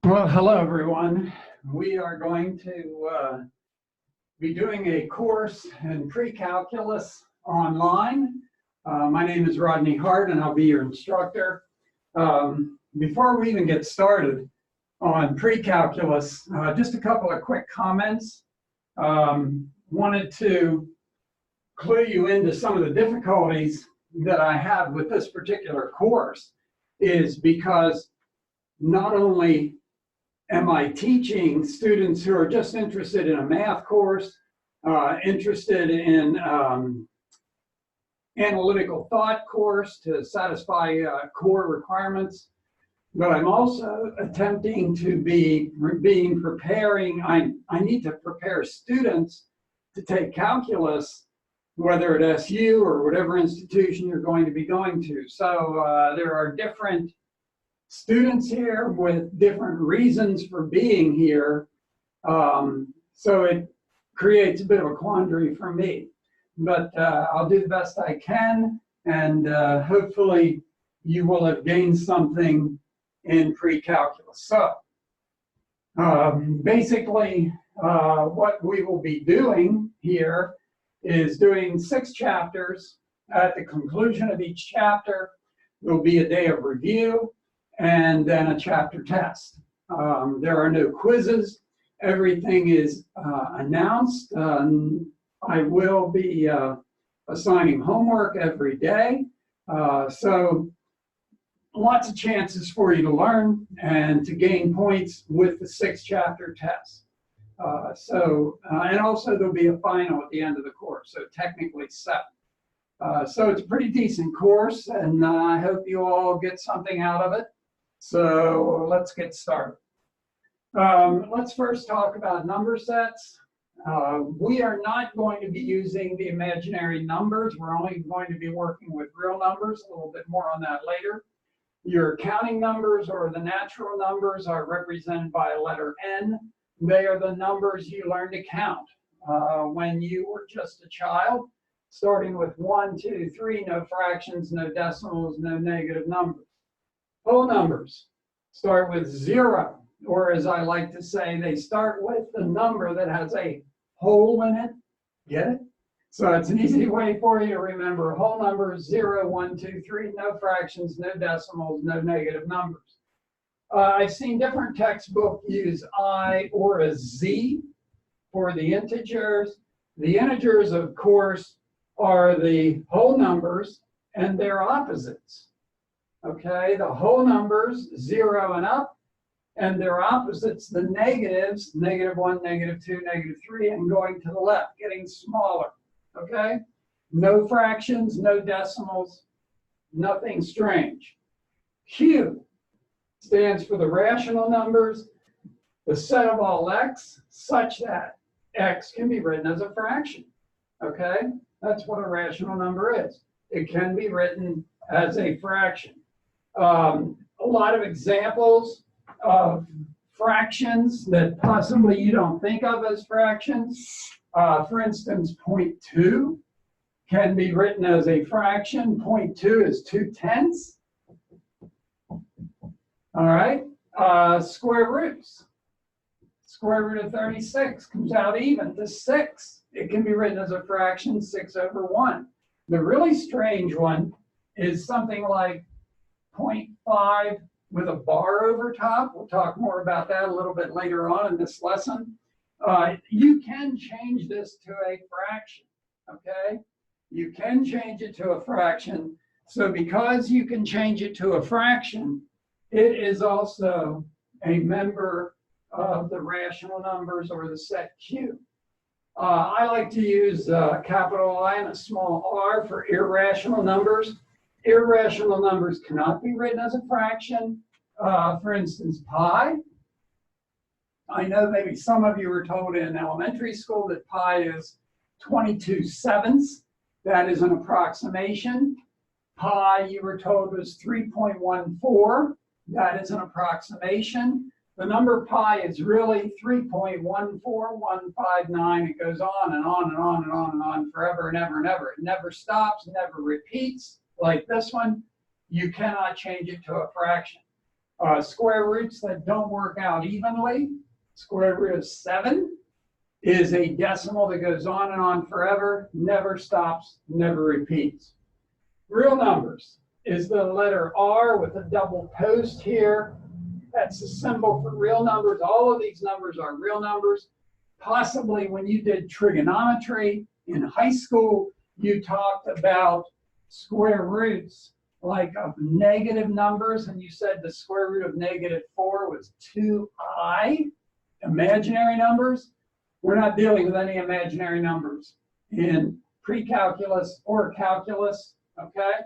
Well, hello, everyone. We are going to be doing a course in pre-calculus online. My name is Rodney Hart, and I'll be your instructor. Before we even get started on pre-calculus, just a couple of quick comments. Wanted to clue you into some of the difficulties that I have with this particular course is because not only am I teaching students who are just interested in a math course, interested in analytical thought course to satisfy core requirements, but I'm also attempting to preparing, I need to prepare students to take calculus, whether at SU or whatever institution you're going to be going to. So there are different students here with different reasons for being here. So it creates a bit of a quandary for me. But I'll do the best I can, and hopefully you will have gained something in pre-calculus. So basically what we will be doing here is doing 6 chapters. At the conclusion of each chapter, there will be a day of review and then a chapter test. There are no quizzes. Everything is announced. I will be assigning homework every day. So lots of chances for you to learn and to gain points with the 6 chapter test. And also there'll be a final at the end of the course, so technically 7. So it's a pretty decent course, and I hope you all get something out of it. So let's get started. Let's first talk about number sets. We are not going to be using the imaginary numbers. We're only going to be working with real numbers. A little bit more on that later. Your counting numbers or the natural numbers are represented by a letter N. They are the numbers you learn to count when you were just a child, starting with 1, 2, 3, no fractions, no decimals, no negative numbers. Whole numbers start with 0, or as I like to say, they start with the number that has a hole in it. Get it? So it's an easy way for you to remember whole numbers: 0, 1, 2, 3, no fractions, no decimals, no negative numbers. I've seen different textbooks use I or a Z for the integers. The integers, of course, are the whole numbers and their opposites. Okay, the whole numbers, 0 and up, and their opposites, the negatives, -1, -2, -3, and going to the left, getting smaller. Okay, no fractions, no decimals, nothing strange. Q stands for the rational numbers, the set of all x, such that x can be written as a fraction. Okay, that's what a rational number is. It can be written as a fraction. A lot of examples of fractions that possibly you don't think of as fractions. For instance, 0.2 can be written as a fraction. 0.2 is 2/10. All right. Square roots. Square root of 36 comes out even to 6. It can be written as a fraction, 6/1. The really strange one is something like 0.5 with a bar over top. We'll talk more about that a little bit later on in this lesson. You can change this to a fraction, okay? You can change it to a fraction. So because you can change it to a fraction, it is also a member of the rational numbers or the set Q. I like to use capital I and a small r for irrational numbers. Irrational numbers cannot be written as a fraction. For instance, pi. I know maybe some of you were told in elementary school that pi is 22/7. That is an approximation. Pi, you were told, was 3.14. That is an approximation. The number pi is really 3.14159. It goes on and on and on and on and on forever and ever and ever. It never stops, never repeats. Like this one, you cannot change it to a fraction. Square roots that don't work out evenly, square root of 7 is a decimal that goes on and on forever, never stops, never repeats. Real numbers is the letter R with a double post here. That's the symbol for real numbers. All of these numbers are real numbers. Possibly when you did trigonometry in high school, you talked about square roots like of negative numbers, and you said the square root of -4 was 2i, imaginary numbers. We're not dealing with any imaginary numbers in pre-calculus or calculus, okay?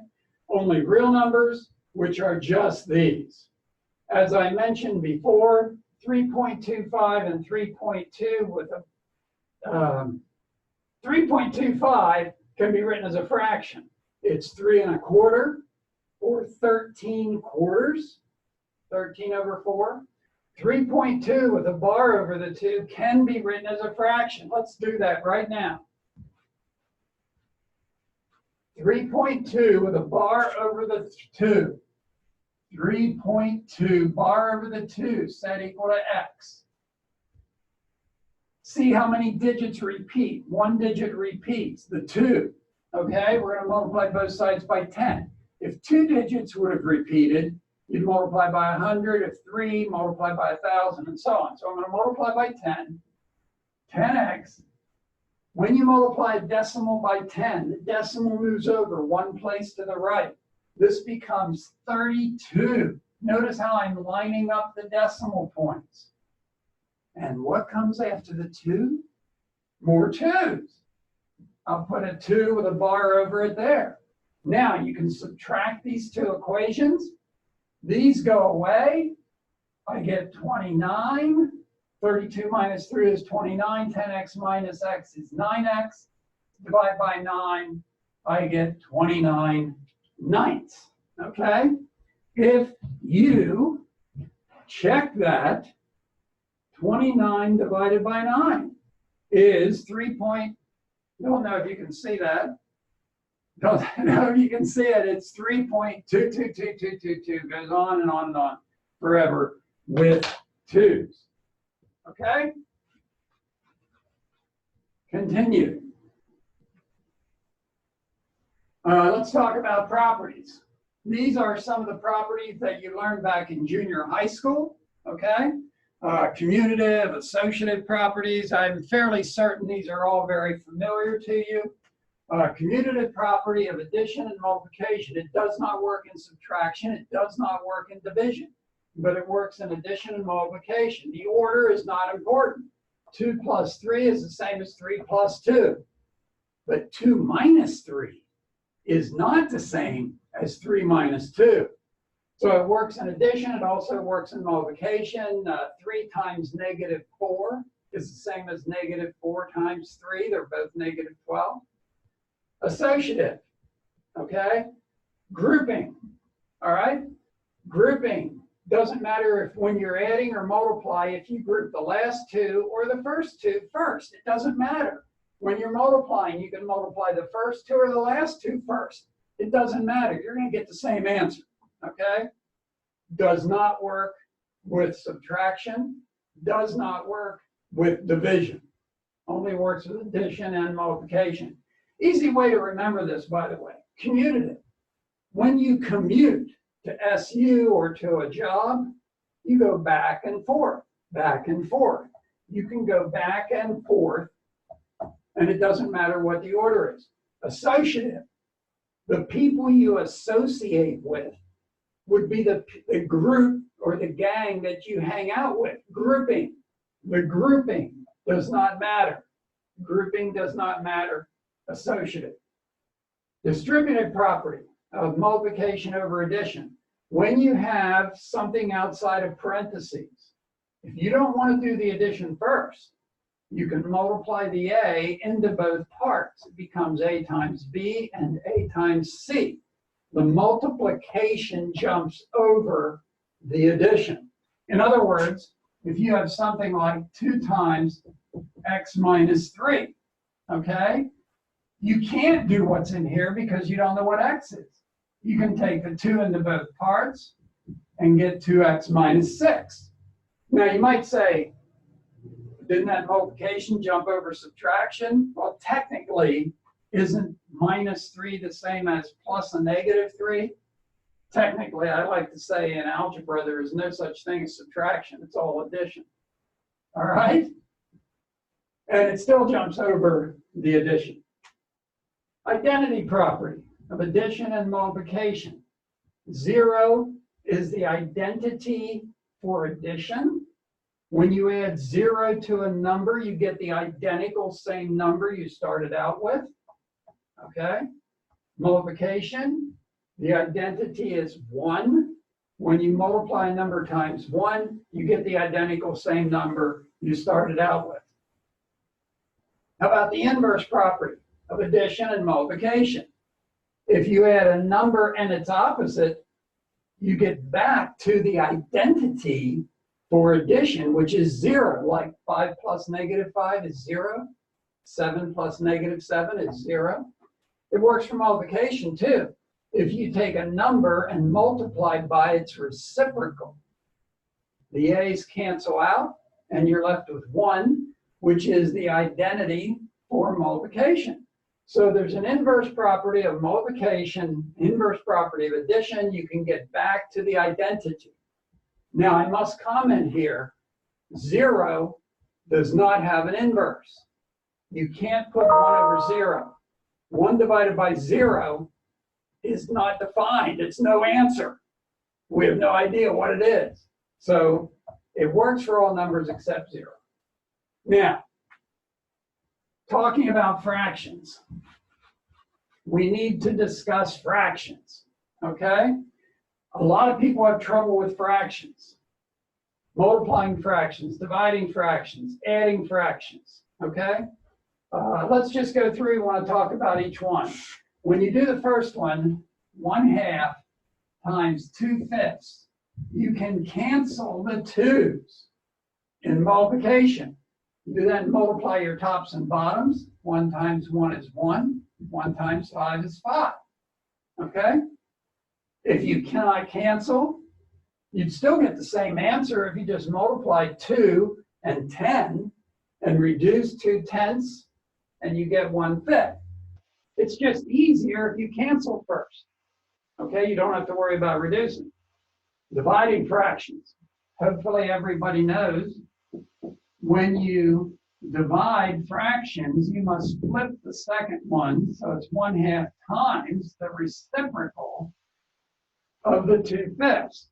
Only real numbers, which are just these. As I mentioned before, 3.25 and 3.2 with a 3.25 can be written as a fraction. It's 3 1/4 or 13 quarters, 13 over 4. 3.2 with a bar over the 2 can be written as a fraction. Let's do that right now. 3.2 with a bar over the 2. 3.2 bar over the 2 set equal to x. See how many digits repeat. One digit repeats, the 2. Okay, we're going to multiply both sides by 10. If 2 digits would have repeated, you'd multiply by 100. If 3, multiply by 1,000, and so on. So I'm going to multiply by 10, 10x. When you multiply a decimal by 10, the decimal moves over one place to the right. This becomes 32. Notice how I'm lining up the decimal points. And what comes after the 2? More 2's. I'll put a 2 with a bar over it there. Now you can subtract these two equations. These go away. I get 29. 32 minus 3 is 29. 10x minus x is 9x. Divide by 9, I get 29 ninths. Okay? If you check that, 29 divided by 9 is 3. Don't know if you can see that. Don't know if you can see it. It's 3.22222. Goes on and on and on forever with 2's. Okay? Continue. Let's talk about properties. These are some of the properties that you learned back in junior high school. Okay? Commutative, associative properties. I'm fairly certain these are all very familiar to you. Commutative property of addition and multiplication. It does not work in subtraction. It does not work in division. But it works in addition and multiplication. The order is not important. 2 plus 3 is the same as 3 plus 2. But 2 minus 3 is not the same as 3 minus 2. So it works in addition. It also works in multiplication. 3 times -4 is the same as -4 times 3. They're both -12. Associative, okay? Grouping, all right? Grouping. Doesn't matter if when you're adding or multiply, if you group the last 2 or the first 2 first. It doesn't matter. When you're multiplying, you can multiply the first 2 or the last 2 first. It doesn't matter. You're going to get the same answer. Okay? Does not work with subtraction. Does not work with division. Only works with addition and multiplication. Easy way to remember this, by the way. Commutative. When you commute to SU or to a job, you go back and forth, back and forth. You can go back and forth, and it doesn't matter what the order is. Associative. The people you associate with would be the group or the gang that you hang out with. Grouping. The grouping does not matter. Grouping does not matter. Associative. Distributive property of multiplication over addition. When you have something outside of parentheses, if you don't want to do the addition first, you can multiply the A into both parts. It becomes A times B and A times C. The multiplication jumps over the addition. In other words, if you have something like 2 times x minus 3, okay? You can't do what's in here because you don't know what x is. You can take the 2 into both parts, and get 2x minus 6. Now you might say, didn't that multiplication jump over subtraction? Well, technically, isn't minus 3 the same as plus a negative 3? Technically, I like to say in algebra, there is no such thing as subtraction. It's all addition. All right? And it still jumps over the addition. Identity property of addition and multiplication. 0 is the identity for addition. When you add 0 to a number, you get the identical same number you started out with. Okay? Multiplication, the identity is 1. When you multiply a number times 1, you get the identical same number you started out with. How about the inverse property of addition and multiplication? If you add a number and its opposite, you get back to the identity for addition, which is 0, like 5 plus negative 5 is 0. 7 plus negative 7 is 0. It works for multiplication too. If you take a number and multiply by its reciprocal, the a's cancel out and you're left with 1, which is the identity for multiplication. So there's an inverse property of multiplication, inverse property of addition. You can get back to the identity. Now I must comment here, 0 does not have an inverse. You can't put 1 over 0. 1 divided by 0 is not defined. It's no answer. We have no idea what it is. So it works for all numbers except 0. Now, talking about fractions, we need to discuss fractions, okay? A lot of people have trouble with fractions. Multiplying fractions, dividing fractions, adding fractions, okay? Let's just go through. We want to talk about each one. When you do the first one, 1/2 times 2/5, you can cancel the 2's in multiplication. You do that and multiply your tops and bottoms. 1 times 1 is 1. 1 times 5 is 5. Okay? If you cannot cancel, you'd still get the same answer if you just multiply 2 and 10 and reduce 2/10 and you get 1/5. It's just easier if you cancel first. Okay, you don't have to worry about reducing. Dividing fractions. Hopefully everybody knows when you divide fractions, you must flip the second one. So it's 1/2 times the reciprocal of the 2/5.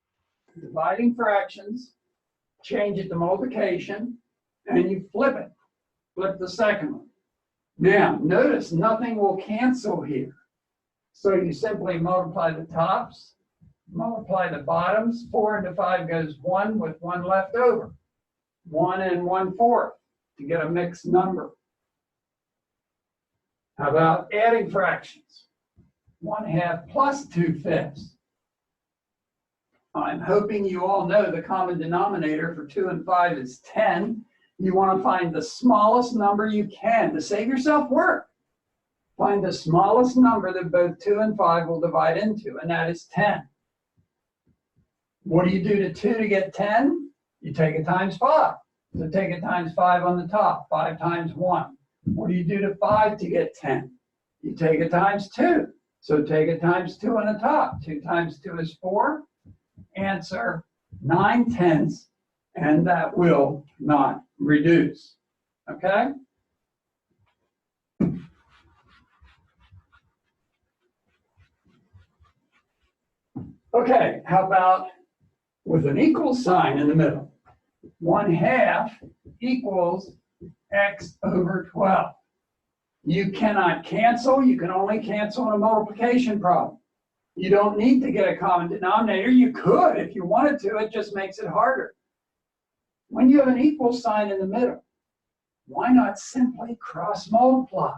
Dividing fractions, change it to multiplication, and you flip it. Flip the second one. Now, notice nothing will cancel here. So you simply multiply the tops, multiply the bottoms. 4 into 5 goes 1 with 1 left over. 1 and 1/4 to get a mixed number. How about adding fractions? 1/2 plus 2/5. I'm hoping you all know the common denominator for 2 and 5 is 10. You want to find the smallest number you can to save yourself work. Find the smallest number that both 2 and 5 will divide into, and that is 10. What do you do to 2 to get 10? You take it times 5. So take it times 5 on the top, 5 times 1. What do you do to 5 to get 10? You take it times 2. So take it times 2 on the top. 2 times 2 is 4. Answer 9/10, and that will not reduce. Okay? Okay, how about with an equal sign in the middle? 1/2 equals x over 12. You cannot cancel. You can only cancel in a multiplication problem. You don't need to get a common denominator. You could if you wanted to. It just makes it harder. When you have an equal sign in the middle, why not simply cross multiply?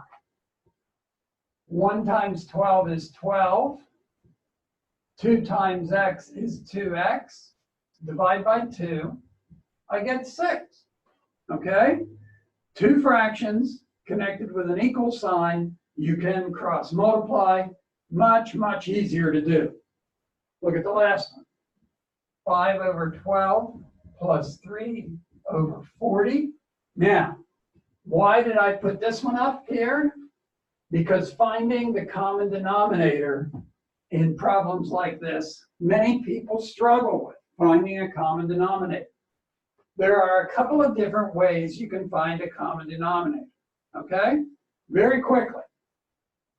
1 times 12 is 12. 2 times x is 2x. Divide by 2. I get 6. Okay? 2 fractions connected with an equal sign, you can cross multiply. Much, much easier to do. Look at the last one. 5 over 12 plus 3 over 40. Now, why did I put this one up here? Because finding the common denominator in problems like this, many people struggle with finding a common denominator. There are a couple of different ways you can find a common denominator, okay? Very quickly.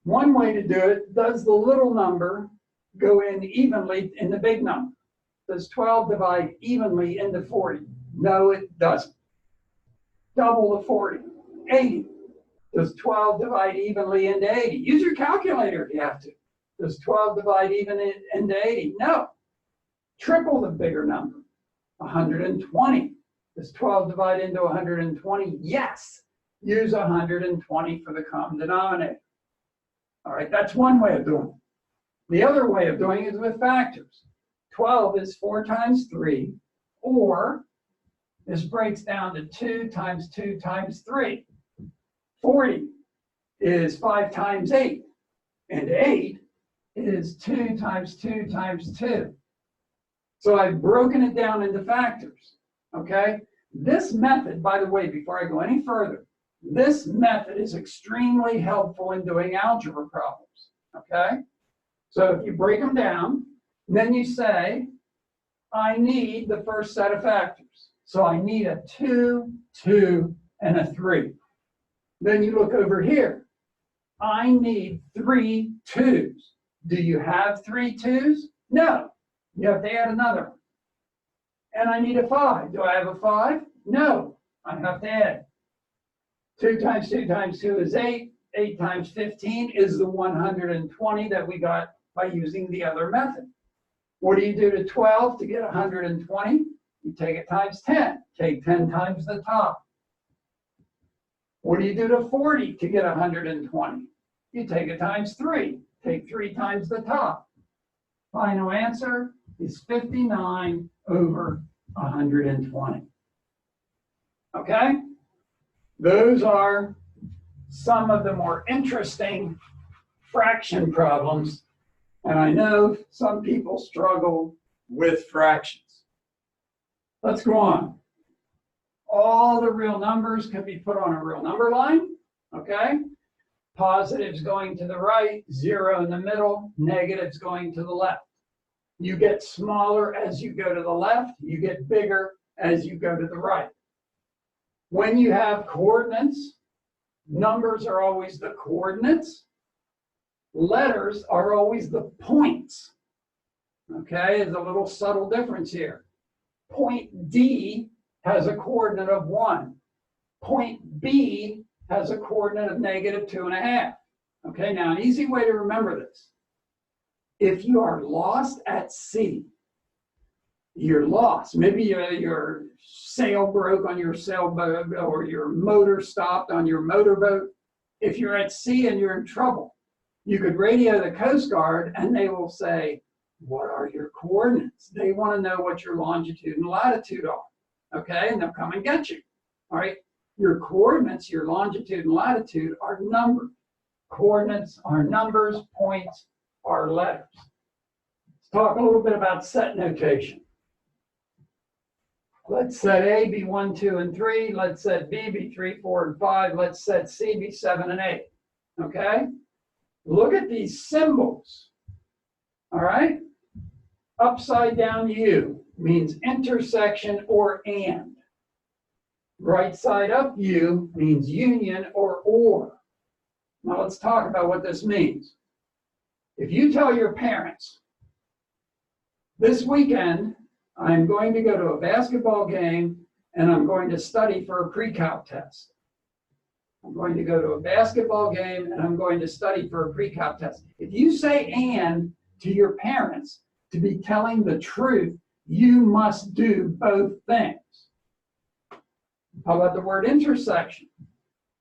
One way to do it, does the little number go in evenly in the big number? Does 12 divide evenly into 40? No, it doesn't. Double the 40, 80. Does 12 divide evenly into 80? Use your calculator if you have to. Does 12 divide even into 80? No. Triple the bigger number, 120. Does 12 divide into 120? Yes. Use 120 for the common denominator. All right, that's one way of doing it. The other way of doing it is with factors. 12 is 4 times 3, or this breaks down to 2 times 2 times 3. 40 is 5 times 8, and 8 is 2 times 2 times 2. So I've broken it down into factors, okay? This method, by the way, before I go any further, this method is extremely helpful in doing algebra problems, okay? So if you break them down, then you say, I need the first set of factors. So I need a 2, 2, and a 3. Then you look over here. I need 3 2s. Do you have 3 2s? No. You have to add another one. And I need a 5. Do I have a 5? No. I have to add. 2 times 2 times 2 is 8. 8 times 15 is the 120 that we got by using the other method. What do you do to 12 to get 120? You take it times 10. Take 10 times the top. What do you do to 40 to get 120? You take it times 3. Take 3 times the top. Final answer is 59 over 120. Okay? Those are some of the more interesting fraction problems. And I know some people struggle with fractions. Let's go on. All the real numbers can be put on a real number line, okay? Positives going to the right, 0 in the middle, negatives going to the left. You get smaller as you go to the left, you get bigger as you go to the right. When you have coordinates, numbers are always the coordinates. Letters are always the points. Okay, there's a little subtle difference here. Point D has a coordinate of 1. Point B has a coordinate of negative 2.5. Okay, now an easy way to remember this. If you are lost at sea, you're lost. Maybe your sail broke on your sailboat or your motor stopped on your motorboat. If you're at sea and you're in trouble, you could radio the Coast Guard and they will say, what are your coordinates? They want to know what your longitude and latitude are. Okay, and they'll come and get you. All right, your coordinates, your longitude and latitude are numbered. Coordinates are numbers, points are letters. Let's talk a little bit about set notation. Let's set A be 1, 2, and 3. Let's set B be 3, 4, and 5. Let's set C be 7 and 8. Okay? Look at these symbols. All right? Upside down U means intersection or and. Right side up U means union or. Now let's talk about what this means. If you tell your parents, this weekend, I'm going to go to a basketball game and I'm going to study for a pre-calc test. I'm going to go to a basketball game and I'm going to study for a pre-calc test. If you say and to your parents to be telling the truth, you must do both things. How about the word intersection?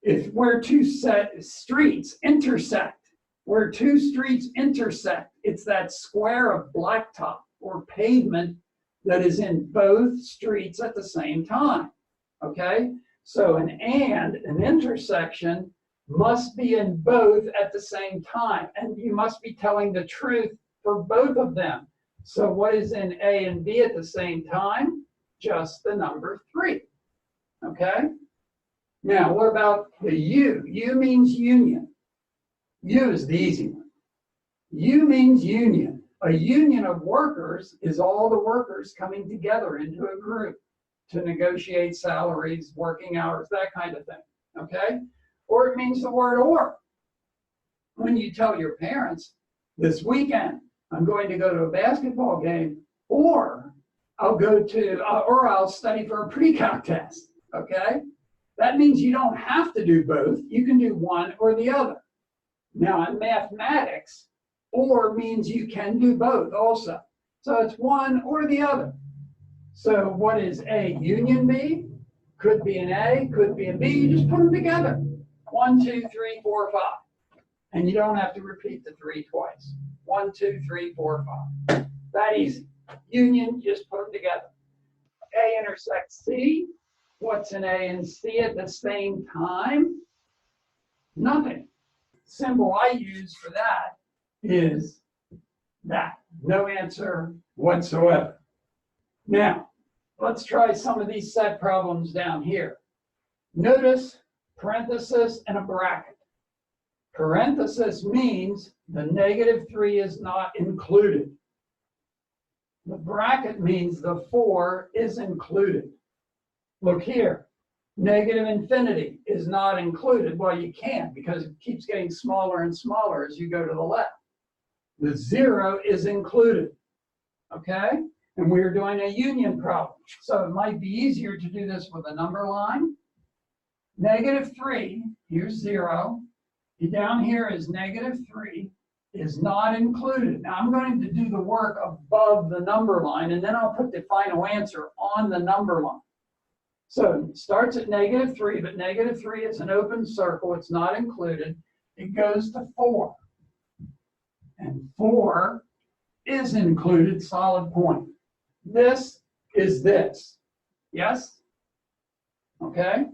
If where two streets intersect, where two streets intersect, it's that square of blacktop or pavement that is in both streets at the same time, okay? So an intersection must be in both at the same time, and you must be telling the truth for both of them. So what is in A and B at the same time? Just the number 3. Okay? Now, what about the U? U means union. U is the easy one. U means union. A union of workers is all the workers coming together into a group to negotiate salaries, working hours, that kind of thing. Okay? Or it means the word or. When you tell your parents, this weekend, I'm going to go to a basketball game, or I'll study for a pre-calc test. Okay? That means you don't have to do both. You can do one or the other. Now, in mathematics, or means you can do both also. So it's one or the other. So what is A union B? Could be an A, could be a B. You just put them together. 1, 2, 3, 4, 5. And you don't have to repeat the 3 twice. 1, 2, 3, 4, 5. That easy. Union, just put them together. A intersects C. What's in A and C at the same time? Nothing. Symbol I use for that is that. No answer whatsoever. Now, let's try some of these set problems down here. Notice parenthesis and a bracket. Parenthesis means the -3 is not included. The bracket means the 4 is included. Look here. -infinity is not included. Well, you can't because it keeps getting smaller and smaller as you go to the left. The 0 is included. Okay? And we're doing a union problem. So it might be easier to do this with a number line. -3, here's 0. Down here is -3, is not included. Now I'm going to do the work above the number line, and then I'll put the final answer on the number line. So it starts at -3, but -3 is an open circle. It's not included. It goes to 4. And 4 is included, solid point. This is this. Yes? Okay?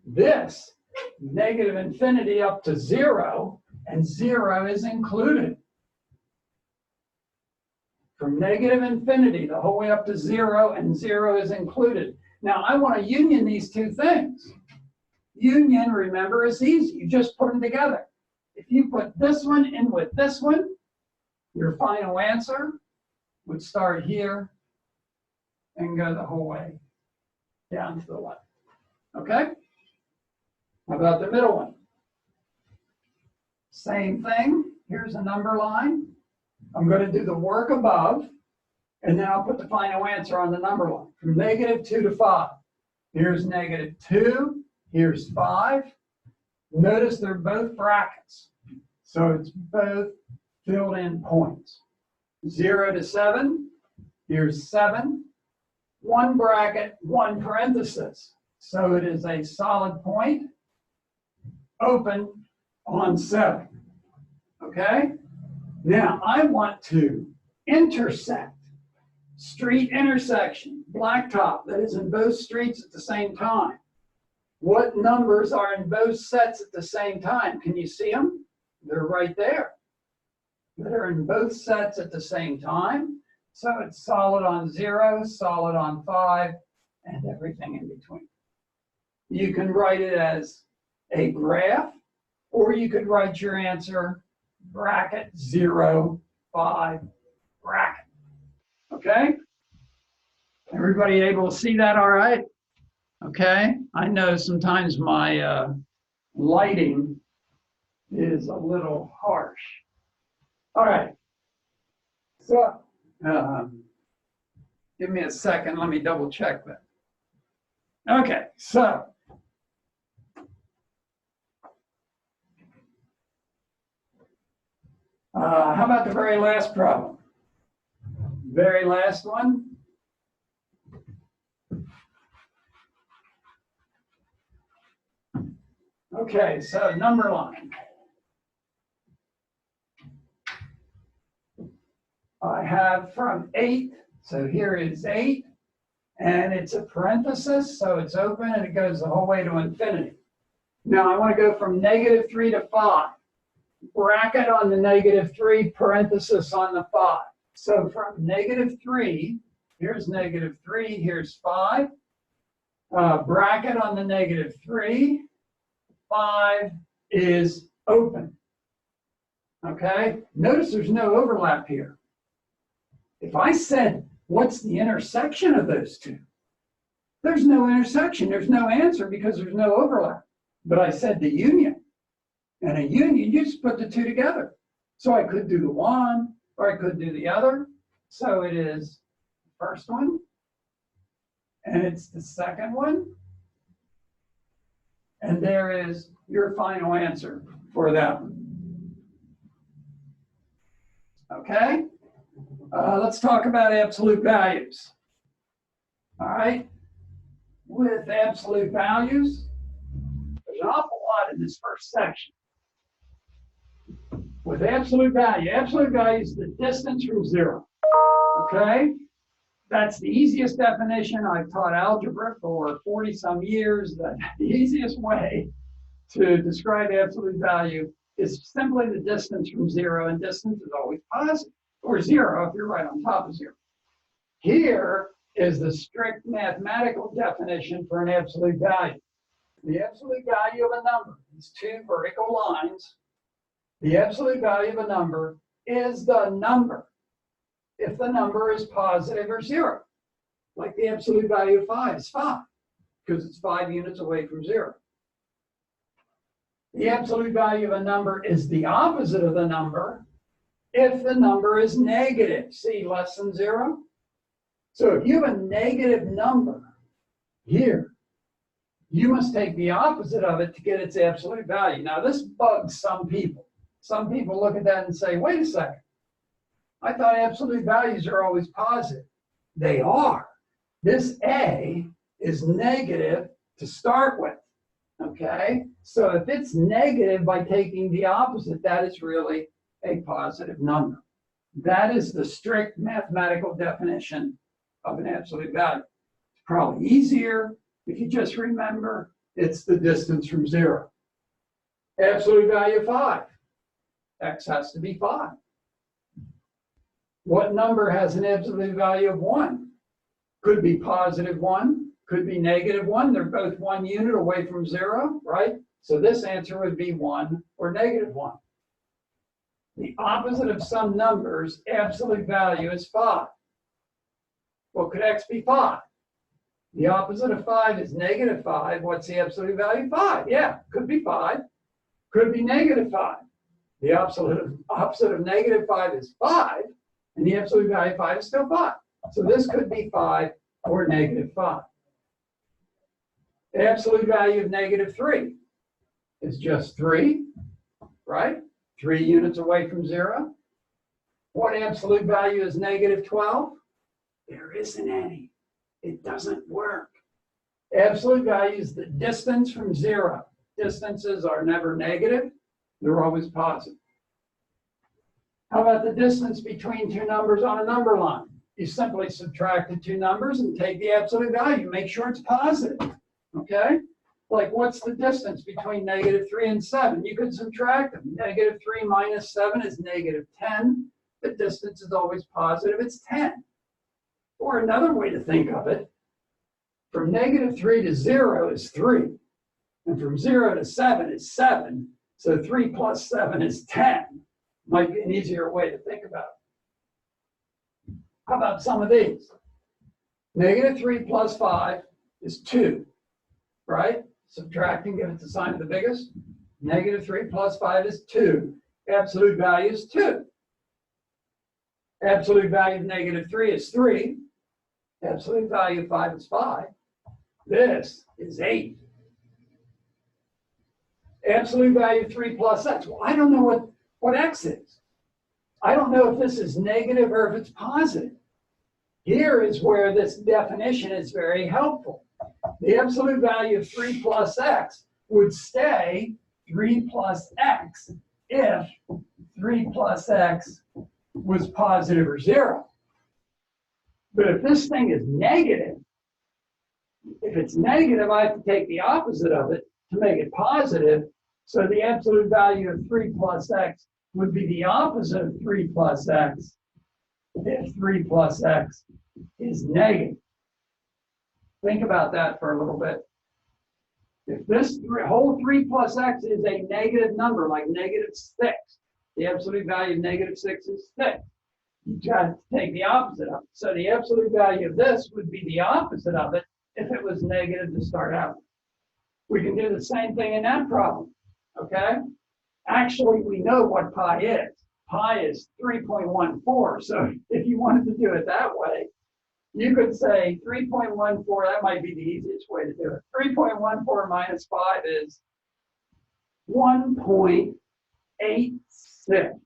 This, -infinity up to 0, and 0 is included. From -infinity the whole way up to 0, and 0 is included. Now, I want to union these two things. Union, remember, is easy. You just put them together. If you put this one in with this one, your final answer would start here and go the whole way down to the left. Okay? How about the middle one? Same thing. Here's a number line. I'm going to do the work above, and then I'll put the final answer on the number line. From -2 to 5. Here's -2. Here's 5. Notice they're both brackets. So it's both filled in points. 0 to 7. Here's 7. 1 bracket, 1 parenthesis. So it is a solid point, open on 7. Okay? Now I want to intersect. Street intersection, blacktop, that is in both streets at the same time. What numbers are in both sets at the same time? Can you see them? They're right there. They're in both sets at the same time. So it's solid on 0, solid on 5, and everything in between. You can write it as a graph, or you could write your answer bracket 0, 5, bracket. Okay? Everybody able to see that all right? Okay? I know sometimes my lighting is a little harsh. All right. So, give me a second. Let me double check that. Okay, so. How about the very last problem? Very last one. Okay, so number line. I have from 8, so here is 8, and it's a parenthesis, so it's open and it goes the whole way to infinity. Now I want to go from -3 to 5. Bracket on the -3, parenthesis on the 5. So from -3, here's -3, here's 5. Bracket on the -3, 5 is open. Okay? Notice there's no overlap here. If I said, what's the intersection of those two? There's no intersection. There's no answer because there's no overlap. But I said the union. And a union, you just put the two together. So I could do the one, or I could do the other. So it is the first one, and it's the second one. And there is your final answer for that one. Okay? Let's talk about absolute values. All right? With absolute values, there's an awful lot in this first section. With absolute value is the distance from 0. Okay? That's the easiest definition. I've taught algebra for 40-some years. The easiest way to describe absolute value is simply the distance from 0, and distance is always positive, or 0 if you're right on top of 0. Here is the strict mathematical definition for an absolute value. The absolute value of a number, these two vertical lines, the absolute value of a number is the number if the number is positive or 0. Like the absolute value of 5 is 5, because it's 5 units away from 0. The absolute value of a number is the opposite of the number if the number is negative. See, less than 0? So if you have a negative number here, you must take the opposite of it to get its absolute value. Now, this bugs some people. Some people look at that and say, wait a second. I thought absolute values are always positive. They are. This A is negative to start with. Okay? So if it's negative by taking the opposite, that is really a positive number. That is the strict mathematical definition of an absolute value. It's probably easier if you just remember it's the distance from 0. Absolute value of 5. X has to be 5. What number has an absolute value of 1? Could be positive 1, could be negative 1. They're both 1 unit away from 0, right? So this answer would be 1 or negative 1. The opposite of some numbers, absolute value is 5. Well, could X be 5? The opposite of 5 is negative 5. What's the absolute value? 5. Yeah, could be 5. Could be negative 5. The opposite of negative 5 is 5, and the absolute value of 5 is still 5. So this could be 5 or negative 5. The absolute value of negative 3 is just 3, right? 3 units away from 0. What absolute value is negative 12? There isn't any. It doesn't work. Absolute value is the distance from 0. Distances are never negative. They're always positive. How about the distance between two numbers on a number line? You simply subtract the two numbers and take the absolute value. Make sure it's positive. Okay? Like, what's the distance between negative 3 and 7? You could subtract them. Negative 3 minus 7 is negative 10. The distance is always positive. It's 10. Or another way to think of it, from negative 3 to 0 is 3. And from 0 to 7 is 7. So 3 plus 7 is 10. Might be an easier way to think about it. How about some of these? Negative 3 plus 5 is 2, right? Subtracting, give it the sign of the biggest. Negative 3 plus 5 is 2. Absolute value is 2. Absolute value of negative 3 is 3. Absolute value of 5 is 5. This is 8. Absolute value of 3 plus x. Well, I don't know what x is. I don't know if this is negative or if it's positive. Here is where this definition is very helpful. The absolute value of 3 plus x would stay 3 plus x if 3 plus x was positive or 0. But if this thing is negative, if it's negative, I have to take the opposite of it to make it positive. So the absolute value of 3 plus x would be the opposite of 3 plus x if 3 plus x is negative. Think about that for a little bit. If this whole 3 plus x is a negative number, like -6, the absolute value of -6 is 6. You got to take the opposite of it. So the absolute value of this would be the opposite of it if it was negative to start out with. We can do the same thing in that problem, okay? Actually, we know what pi is. Pi is 3.14. So if you wanted to do it that way, you could say 3.14, that might be the easiest way to do it. 3.14 minus 5 is 1.86.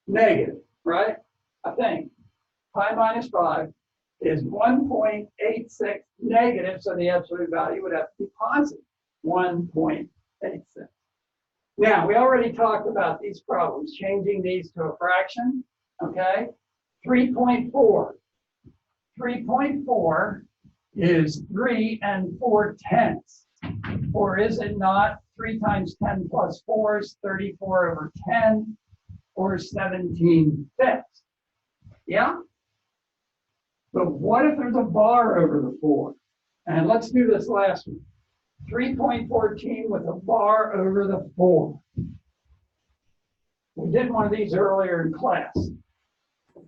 Negative, right? I think pi minus 5 is 1.86 negative, so the absolute value would have to be positive, 1.86. Now, we already talked about these problems, changing these to a fraction, okay? 3.4. 3.4 is 3 4/10. Or is it not? 3 times 10 plus 4 is 34 over 10, or 17/5. Yeah? But what if there's a bar over the 4? And let's do this last one. 3.14 with a bar over the 4. We did one of these earlier in class.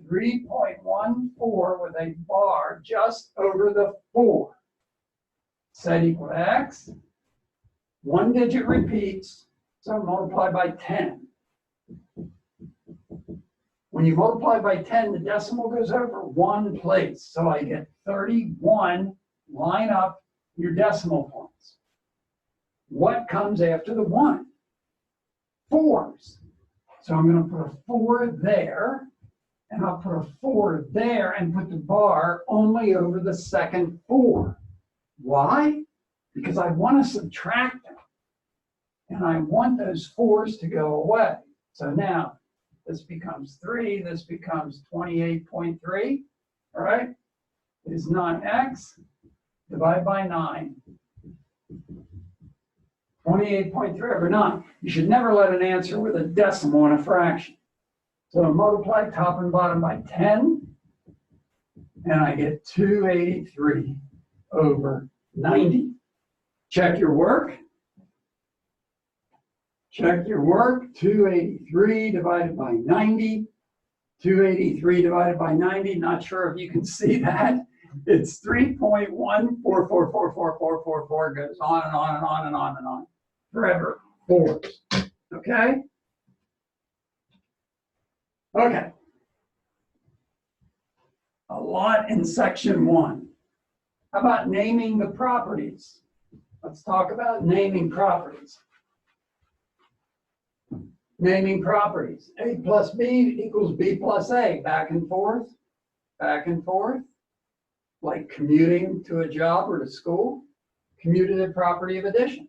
3.14 with a bar just over the 4. Set equal to x. One digit repeats, so multiply by 10. When you multiply by 10, the decimal goes over one place. So I get 31, line up your decimal points. What comes after the 1? 4s. So I'm going to put a 4 there, and I'll put a 4 there and put the bar only over the second 4. Why? Because I want to subtract them. And I want those 4s to go away. So now, this becomes 3, this becomes 28.3, all right? Is 9x, divide by 9. 28.3 over 9. You should never let an answer with a decimal in a fraction. So I multiply top and bottom by 10, and I get 283 over 90. Check your work. Check your work. 283 divided by 90. 283 divided by 90. Not sure if you can see that. It's 3.14444444 goes on and on and on and on and on. Forever. 4s. Okay? Okay. A lot in section 1. How about naming the properties? Let's talk about naming properties. Naming properties. A plus B equals B plus A. Back and forth. Back and forth. Like commuting to a job or to school. Commutative property of addition.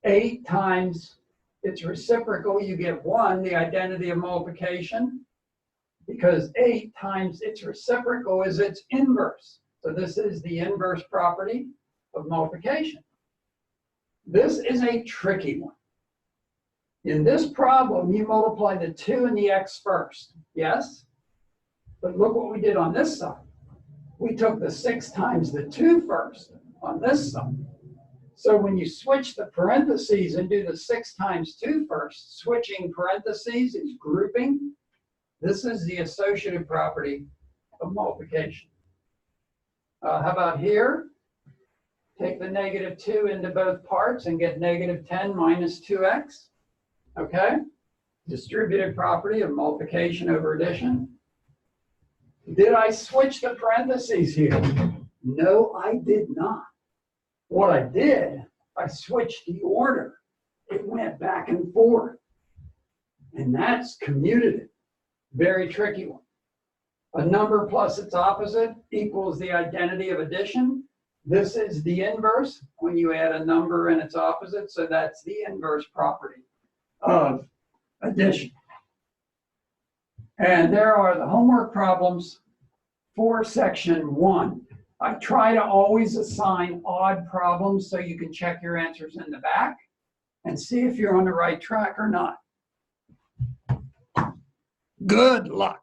8 times its reciprocal, you get 1, the identity of multiplication, because 8 times its reciprocal is its inverse. So this is the inverse property of multiplication. This is a tricky one. In this problem, you multiply the 2 and the x first, yes? But look what we did on this side. We took the 6 times the 2 first on this side. So when you switch the parentheses and do the 6 times 2 first, switching parentheses is grouping. This is the associative property of multiplication. How about here? Take the -2 into both parts and get -10 minus 2x. Okay? Distributive property of multiplication over addition. Did I switch the parentheses here? No, I did not. What I did, I switched the order. It went back and forth. And that's commutative. Very tricky one. A number plus its opposite equals the identity of addition. This is the inverse when you add a number and its opposite. So that's the inverse property of addition. And there are the homework problems for section 1. I try to always assign odd problems so you can check your answers in the back and see if you're on the right track or not. Good luck.